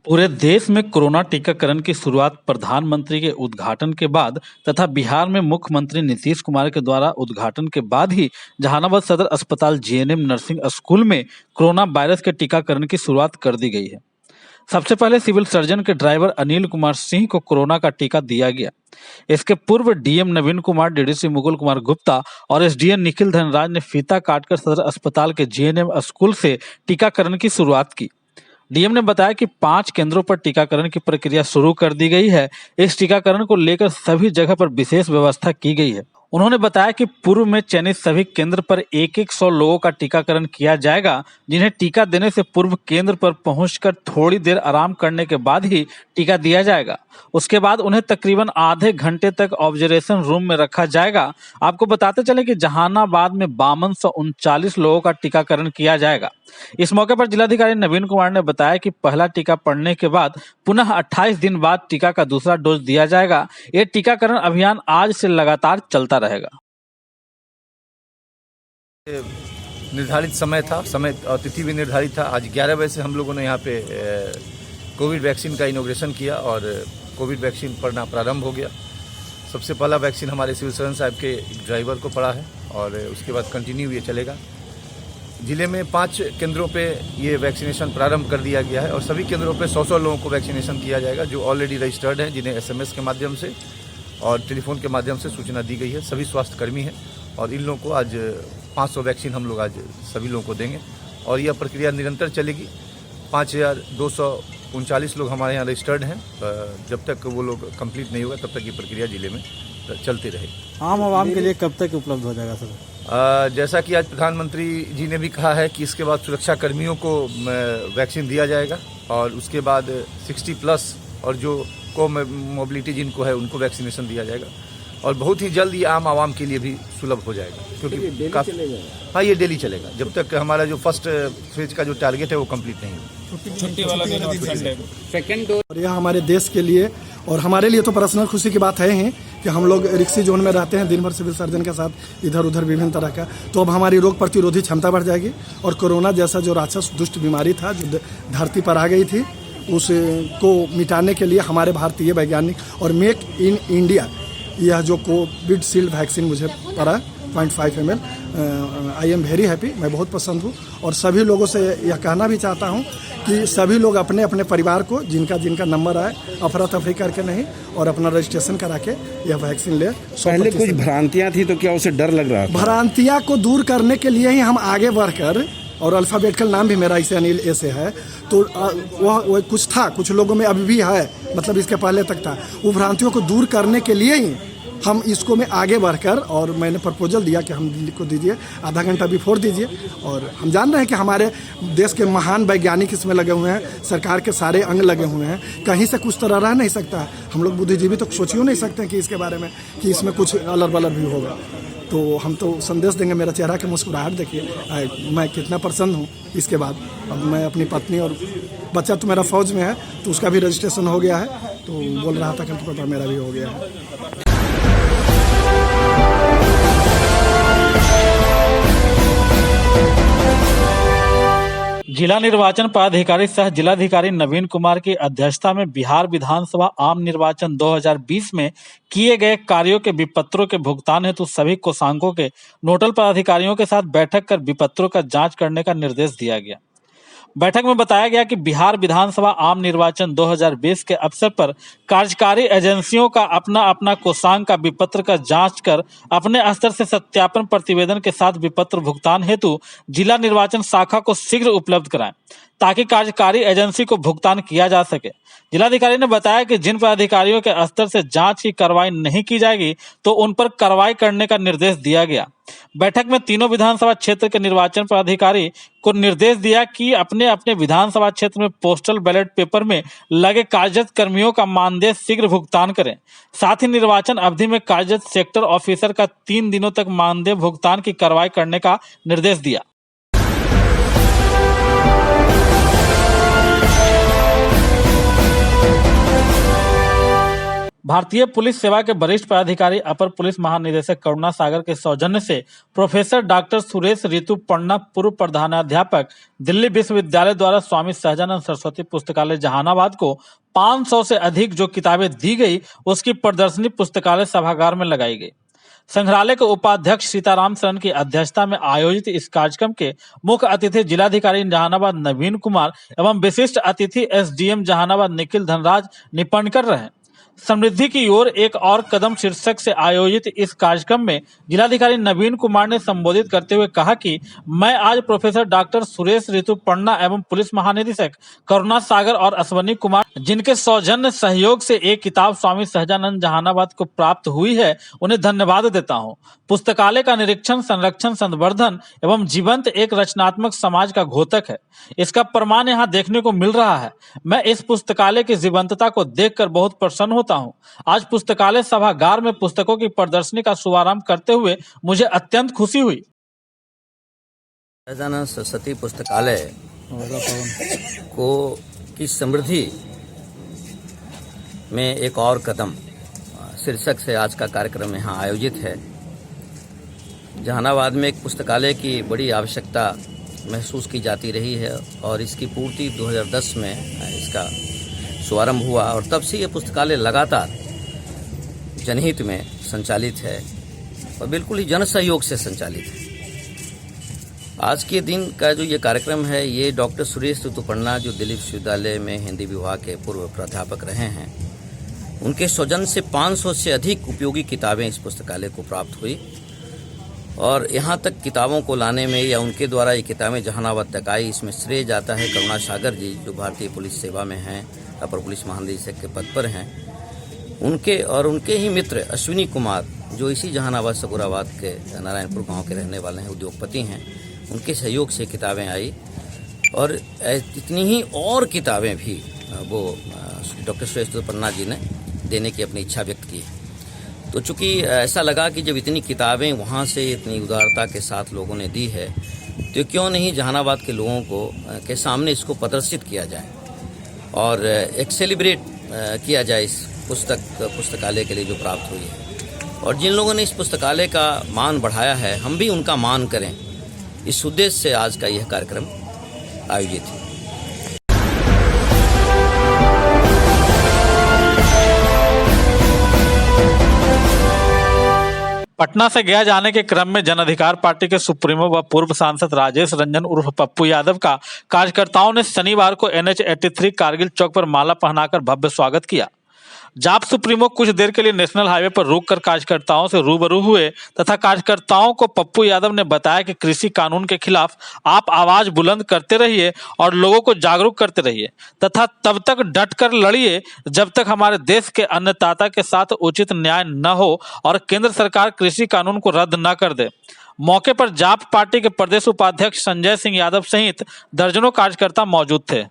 पूरे देश में कोरोना टीकाकरण की शुरुआत प्रधानमंत्री के उद्घाटन के बाद तथा बिहार में मुख्यमंत्री नीतीश कुमार के द्वारा उद्घाटन के बाद ही जहानाबाद सदर अस्पताल जीएनएम नर्सिंग स्कूल में कोरोना वायरस के टीकाकरण की शुरुआत कर दी गई है। सबसे पहले सिविल सर्जन के ड्राइवर अनिल कुमार सिंह को कोरोना का टीका दिया गया। इसके पूर्व डीएम नवीन कुमार, डीडीसी मुकुल कुमार गुप्ता और एसडीएम निखिल धनराज ने फीता काटकर सदर अस्पताल के जीएनएम स्कूल से टीकाकरण की शुरुआत की। डीएम ने बताया कि 5 केंद्रों पर टीकाकरण की प्रक्रिया शुरू कर दी गई है। इस टीकाकरण को लेकर सभी जगह पर विशेष व्यवस्था की गई है। उन्होंने बताया कि पूर्व में चयनित सभी केंद्र पर 100 लोगों का टीकाकरण किया जाएगा, जिन्हें टीका देने से पूर्व केंद्र पर पहुंचकर थोड़ी देर आराम करने के बाद ही टीका दिया जाएगा। उसके बाद उन्हें तकरीबन आधे घंटे तक ऑब्जर्वेशन रूम में रखा जाएगा। आपको बताते चले कि जहानाबाद में 5239 लोगों का टीकाकरण किया जाएगा। इस मौके पर जिलाधिकारी नवीन कुमार ने बताया कि पहला टीका पड़ने के बाद पुनः 28 दिन बाद टीका का दूसरा डोज दिया जाएगा। ये टीकाकरण अभियान आज से लगातार चलता रहेगा। निर्धारित समय था, समय और तिथि भी निर्धारित था। आज 11 बजे से हम लोगों ने यहाँ पे कोविड वैक्सीन का इनॉग्रेशन किया और कोविड वैक्सीन पड़ना प्रारंभ हो गया। सबसे पहला वैक्सीन हमारे सिविल सर्जन साहब के ड्राइवर को पड़ा है और उसके बाद कंटिन्यू ये चलेगा। जिले में 5 केंद्रों पे ये वैक्सीनेशन प्रारंभ कर दिया गया है और सभी केंद्रों पे 100 लोगों को वैक्सीनेशन किया जाएगा, जो ऑलरेडी रजिस्टर्ड हैं, जिन्हें एसएमएस के माध्यम से और टेलीफोन के माध्यम से सूचना दी गई है। सभी स्वास्थ्यकर्मी हैं और इन लोगों को आज 500 वैक्सीन हम लोग आज सभी लोगों को देंगे और यह प्रक्रिया निरंतर चलेगी। 5239 लोग हमारे यहाँ रजिस्टर्ड हैं। जब तक वो लोग कंप्लीट नहीं होगा तब तक ये प्रक्रिया जिले में चलती रहेगी। आम आवाम के लिए कब तक उपलब्ध हो जाएगा सर? जैसा कि आज प्रधानमंत्री जी ने भी कहा है कि इसके बाद सुरक्षा कर्मियों को वैक्सीन दिया जाएगा और उसके बाद 60+ और जो को मोबिलिटी जिनको है उनको वैक्सीनेशन दिया जाएगा और बहुत ही जल्द ये आम आवाम के लिए भी सुलभ हो जाएगा, क्योंकि काफी हाँ ये डेली चलेगा जब तक हमारा जो फर्स्ट फेज का जो टारगेट है वो कंप्लीट नहीं होगा। छुट्टी वाला दिन सेकंड डोज। और यह हमारे देश के लिए और हमारे लिए तो पर्सनल खुशी की बात है ही कि हम लोग रिक्सी जोन में रहते हैं, दिन भर सिविल सर्जन के साथ इधर उधर विभिन्न तरह का, तो अब हमारी रोग प्रतिरोधी क्षमता बढ़ जाएगी और कोरोना जैसा जो राक्षस दुष्ट बीमारी था जो धरती पर आ गई थी उसको मिटाने के लिए हमारे भारतीय वैज्ञानिक और मेक इन इंडिया यह जो कोविड शील्ड वैक्सीन मुझे पड़ा 0.5 ml, I am very happy, मैं बहुत पसंद हूँ और सभी लोगों से यह कहना भी चाहता हूँ कि सभी लोग अपने अपने परिवार को जिनका नंबर आए अफरा तफरी करके नहीं और अपना रजिस्ट्रेशन करा के यह वैक्सीन ले। पहले कुछ भ्रांतियाँ थी तो क्या उसे डर लग रहा था? भ्रांतियाँ को दूर करने के लिए ही हम आगे बढ़कर, और अल्फ़ाबेटिकल नाम भी मेरा इसे अनिल ए से है, तो वह कुछ था, कुछ लोगों में अभी भी है, मतलब इसके पहले तक था। वो भ्रांतियों को दूर करने के लिए ही हम इसको में आगे बढ़कर, और मैंने प्रपोजल दिया कि हम दिल्ली को दीजिए, आधा घंटा बिफोर दीजिए। और हम जान रहे हैं कि हमारे देश के महान वैज्ञानिक इसमें लगे हुए हैं, सरकार के सारे अंग लगे हुए हैं, कहीं से कुछ तरह रह नहीं सकता। हम लोग बुद्धिजीवी तो सोच ही नहीं सकते कि इसके बारे में कि इसमें कुछ अलर बलर भी होगा। तो हम तो संदेश देंगे। मेरा चेहरा की मुस्कुराहट देखिए, मैं कितना प्रसन्न हूँ। इसके बाद अब मैं अपनी पत्नी और बच्चा तो मेरा फौज में है तो उसका भी रजिस्ट्रेशन हो गया है, तो बोल रहा था कि पापा मेरा भी हो गया है। जिला निर्वाचन पदाधिकारी सह जिलाधिकारी नवीन कुमार की अध्यक्षता में बिहार विधानसभा आम निर्वाचन 2020 में किए गए कार्यों के विपत्रों के भुगतान हेतु सभी कोषांगों के नोडल पदाधिकारियों के साथ बैठक कर विपत्रों का जांच करने का निर्देश दिया गया। बैठक में बताया गया कि बिहार विधानसभा आम निर्वाचन 2020 के अवसर पर कार्यकारी एजेंसियों का अपना अपना कोषांग का विपत्र का जांच कर अपने स्तर से सत्यापन प्रतिवेदन के साथ विपत्र भुगतान हेतु जिला निर्वाचन शाखा को शीघ्र उपलब्ध कराएं ताकि कार्यकारी एजेंसी को भुगतान किया जा सके। जिलाधिकारी ने बताया कि जिन पदाधिकारियों के स्तर से जांच की कार्रवाई नहीं की जाएगी तो उन पर कार्रवाई करने का निर्देश दिया गया। बैठक में तीनों विधानसभा क्षेत्र के निर्वाचन पदाधिकारी को निर्देश दिया कि अपने अपने विधानसभा क्षेत्र में पोस्टल बैलेट पेपर में लगे कार्यरत कर्मियों का मानदेय शीघ्र भुगतान करें। साथ ही निर्वाचन अवधि में कार्यरत सेक्टर ऑफिसर का 3 दिनों तक मानदेय भुगतान की कार्रवाई करने का निर्देश दिया। भारतीय पुलिस सेवा के वरिष्ठ पदाधिकारी अपर पुलिस महानिदेशक करुणा सागर के सौजन्य से प्रोफेसर डॉक्टर सुरेश ऋतुपर्णा पूर्व प्रधानाध्यापक दिल्ली विश्वविद्यालय द्वारा स्वामी सहजानंद सरस्वती पुस्तकालय जहानाबाद को 500 से अधिक जो किताबें दी गई उसकी प्रदर्शनी पुस्तकालय सभागार में लगाई गई। संग्रहालय के उपाध्यक्ष सीताराम शरण की अध्यक्षता में आयोजित इस कार्यक्रम के मुख्य अतिथि जिलाधिकारी जहानाबाद नवीन कुमार एवं विशिष्ट अतिथि एसडीएम जहानाबाद निखिल धनराज निपणकर रहे। समृद्धि की ओर एक और कदम शीर्षक से आयोजित इस कार्यक्रम में जिलाधिकारी नवीन कुमार ने संबोधित करते हुए कहा कि मैं आज प्रोफेसर डॉक्टर सुरेश ऋतुपर्णा एवं पुलिस महानिदेशक करुणा सागर और अश्वनी कुमार जिनके सौजन्य सहयोग से एक किताब स्वामी सहजानंद जहानाबाद को प्राप्त हुई है उन्हें धन्यवाद देता हूं। पुस्तकालय का निरीक्षण, संरक्षण, संवर्धन एवं जीवंत एक रचनात्मक समाज का घोतक है। इसका प्रमाण यहाँ देखने को मिल रहा है। मैं इस पुस्तकालय की जीवंतता को देखकर बहुत प्रसन्न होता हूँ। आज पुस्तकालय सभागार में पुस्तकों की प्रदर्शनी का शुभारंभ करते हुए मुझे अत्यंत खुशी हुई। सहजानंद सरस्वती पुस्तकालय को की समृद्धि में एक और कदम शीर्षक से आज का कार्यक्रम यहाँ आयोजित है। जहानाबाद में एक पुस्तकालय की बड़ी आवश्यकता महसूस की जाती रही है और इसकी पूर्ति 2010 में इसका शुभारंभ हुआ और तब से ये पुस्तकालय लगातार जनहित में संचालित है और बिल्कुल ही जन सहयोग से संचालित है। आज के दिन का जो ये कार्यक्रम है ये डॉक्टर सुरेश ऋतुपर्णा जो दिल्ली विश्वविद्यालय में हिंदी विभाग के पूर्व प्राध्यापक रहे हैं उनके सौजन्य से 500 से अधिक उपयोगी किताबें इस पुस्तकालय को प्राप्त हुई और यहाँ तक किताबों को लाने में या उनके द्वारा ये किताबें जहानाबाद तक आई इसमें श्रेय जाता है करुणा सागर जी जो भारतीय पुलिस सेवा में हैं, अपर पुलिस महानिदेशक के पद पर हैं, उनके ही मित्र अश्विनी कुमार जो इसी जहानाबाद सगुराबाद के नारायणपुर गांव के रहने वाले हैं, उद्योगपति हैं, उनके सहयोग से किताबें आई और इतनी ही और किताबें भी वो डॉक्टर सुरेश ऋतुपर्णा जी ने देने की अपनी इच्छा व्यक्त की। तो चूँकि ऐसा लगा कि जब इतनी किताबें वहाँ से इतनी उदारता के साथ लोगों ने दी है तो क्यों नहीं जहानाबाद के लोगों को के सामने इसको प्रदर्शित किया जाए और एक सेलिब्रेट किया जाए इस पुस्तकालय के लिए जो प्राप्त हुई है और जिन लोगों ने इस पुस्तकालय का मान बढ़ाया है हम भी उनका मान करें, इस उद्देश्य से आज का यह कार्यक्रम आयोजित है। पटना से गया जाने के क्रम में जन अधिकार पार्टी के सुप्रीमो व पूर्व सांसद राजेश रंजन उर्फ पप्पू यादव का कार्यकर्ताओं ने शनिवार को NH 83 कारगिल चौक पर माला पहनाकर भव्य स्वागत किया। जाप सुप्रीमो कुछ देर के लिए नेशनल हाईवे पर रुककर कार्यकर्ताओं से रूबरू हुए तथा कार्यकर्ताओं को पप्पू यादव ने बताया कि कृषि कानून के खिलाफ आप आवाज बुलंद करते रहिए और लोगों को जागरूक करते रहिए तथा तब तक डट कर लड़िए जब तक हमारे देश के अन्नदाता के साथ उचित न्याय न हो और केंद्र सरकार कृषि कानून को रद्द न कर दे। मौके पर जाप पार्टी के प्रदेश उपाध्यक्ष संजय सिंह यादव सहित दर्जनों कार्यकर्ता मौजूद थे।